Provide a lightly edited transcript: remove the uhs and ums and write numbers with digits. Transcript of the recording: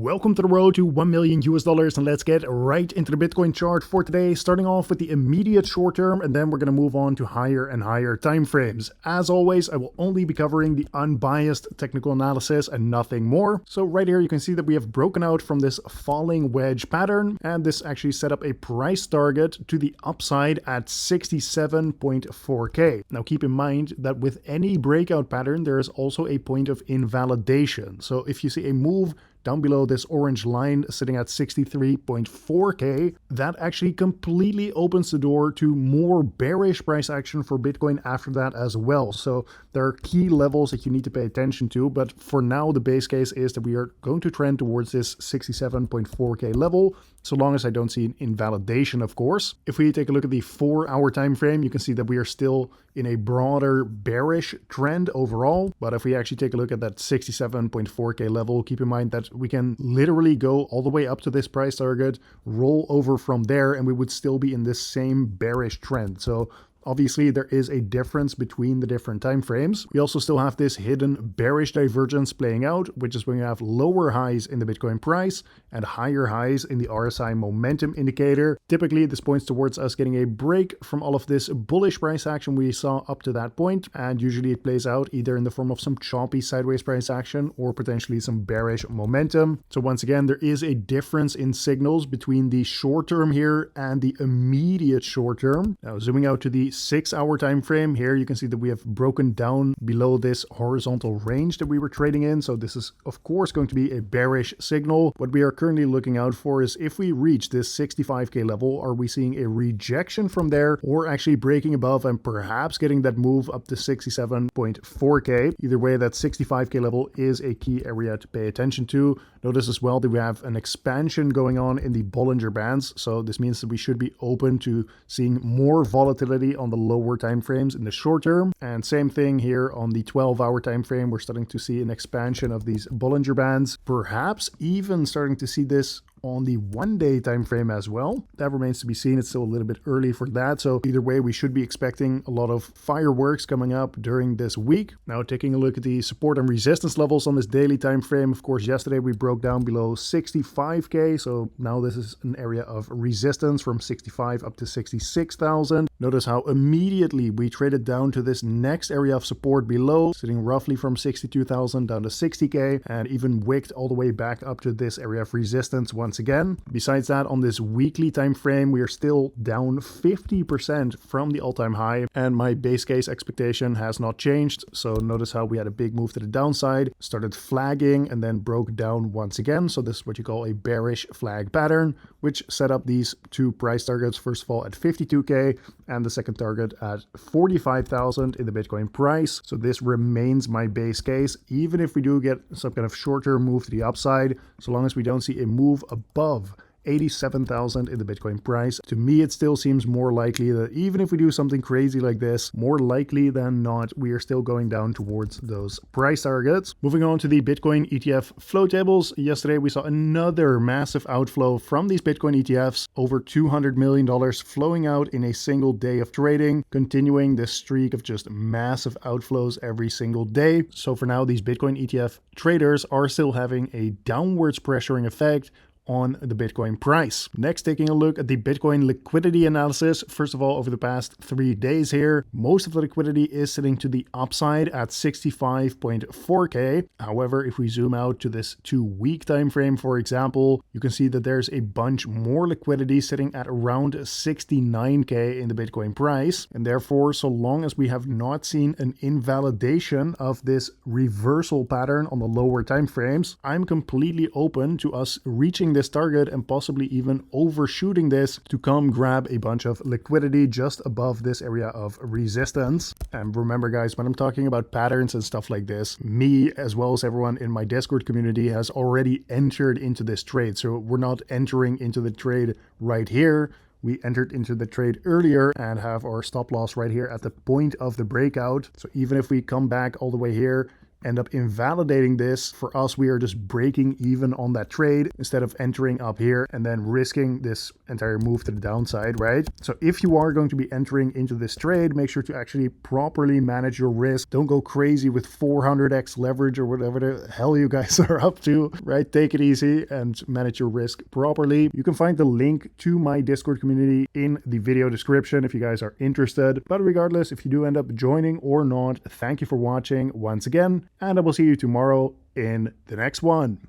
Welcome to the road to 1 million US dollars, and let's get right into the Bitcoin chart for today, starting off with the immediate short term, and then we're going to move on to higher and higher time frames. As always, I will only be covering the unbiased technical analysis and nothing more. So right here you can see that we have broken out from this falling wedge pattern, and this actually set up a price target to the upside at 67.4k. Now keep in mind that with any breakout pattern there is also a point of invalidation. So if you see a move down below this orange line sitting at 63.4k, that actually completely opens the door to more bearish price action for Bitcoin after that as well. So there are key levels that you need to pay attention to, but for now the base case is that we are going to trend towards this 67.4k level, so long as I don't see an invalidation, of course. If we take a look at the 4-hour time frame, you can see that we are still in a broader bearish trend overall. But if we actually take a look at that 67.4k level, keep in mind that we can literally go all the way up to this price target, roll over from there, and we would still be in this same bearish trend. So obviously, there is a difference between the different time frames. We also still have this hidden bearish divergence playing out, which is when you have lower highs in the Bitcoin price and higher highs in the RSI momentum indicator. Typically, this points towards us getting a break from all of this bullish price action we saw up to that point, and usually it plays out either in the form of some choppy sideways price action or potentially some bearish momentum. So once again, there is a difference in signals between the short term here and the immediate short term. Now zooming out to the 6-hour time frame, here you can see that we have broken down below this horizontal range that we were trading in. So this is of course going to be a bearish signal. What we are currently looking out for is if we reach this 65k level, are we seeing a rejection from there or actually breaking above and perhaps getting that move up to 67.4k. Either way, that 65k level is a key area to pay attention to. Notice as well that we have an expansion going on in the Bollinger Bands, so this means that we should be open to seeing more volatility on the lower time frames in the short term. And same thing here on the 12-hour time frame, we're starting to see an expansion of these Bollinger Bands, perhaps even starting to see this on the 1-day time frame as well. That remains to be seen. It's still a little bit early for that. So either way, we should be expecting a lot of fireworks coming up during this week. Now taking a look at the support and resistance levels on this daily time frame. Of course, yesterday we broke down below 65k. So now this is an area of resistance from 65 up to 66,000. Notice how immediately we traded down to this next area of support below, sitting roughly from 62,000 down to 60k, and even wicked all the way back up to this area of resistance once again. Besides that, on this weekly time frame, we are still down 50% from the all-time high, and my base case expectation has not changed. So notice how we had a big move to the downside, started flagging, and then broke down once again. So this is what you call a bearish flag pattern, which set up these two price targets, first of all at 52k and the second target at 45,000 in the Bitcoin price. So this remains my base case, even if we do get some kind of short-term move to the upside, so long as we don't see a move above 87,000 in the Bitcoin price. To me, it still seems more likely that even if we do something crazy like this, more likely than not, we are still going down towards those price targets. Moving on to the Bitcoin ETF flow tables. Yesterday, we saw another massive outflow from these Bitcoin ETFs, over $200 million flowing out in a single day of trading, continuing this streak of just massive outflows every single day. So for now, these Bitcoin ETF traders are still having a downwards pressuring effect on the Bitcoin price. Next, taking a look at the Bitcoin liquidity analysis. First of all, over the past 3 days here, most of the liquidity is sitting to the upside at 65.4k. However, if we zoom out to this 2-week time frame, for example, you can see that there's a bunch more liquidity sitting at around 69k in the Bitcoin price. And therefore, so long as we have not seen an invalidation of this reversal pattern on the lower time frames, I'm completely open to us reaching this target and possibly even overshooting this to come grab a bunch of liquidity just above this area of resistance. And remember guys, when I'm talking about patterns and stuff like this, me as well as everyone in my Discord community has already entered into this trade. So we're not entering into the trade right here. We entered into the trade earlier and have our stop loss right here at the point of the breakout. So even if we come back all the way here, end up invalidating this. For us, we are just breaking even on that trade instead of entering up here and then risking this entire move to the downside, right? So if you are going to be entering into this trade, make sure to actually properly manage your risk. Don't go crazy with 400x leverage or whatever the hell you guys are up to, right? Take it easy and manage your risk properly. You can find the link to my Discord community in the video description if you guys are interested. But regardless, if you do end up joining or not, thank you for watching once again, and I will see you tomorrow in the next one.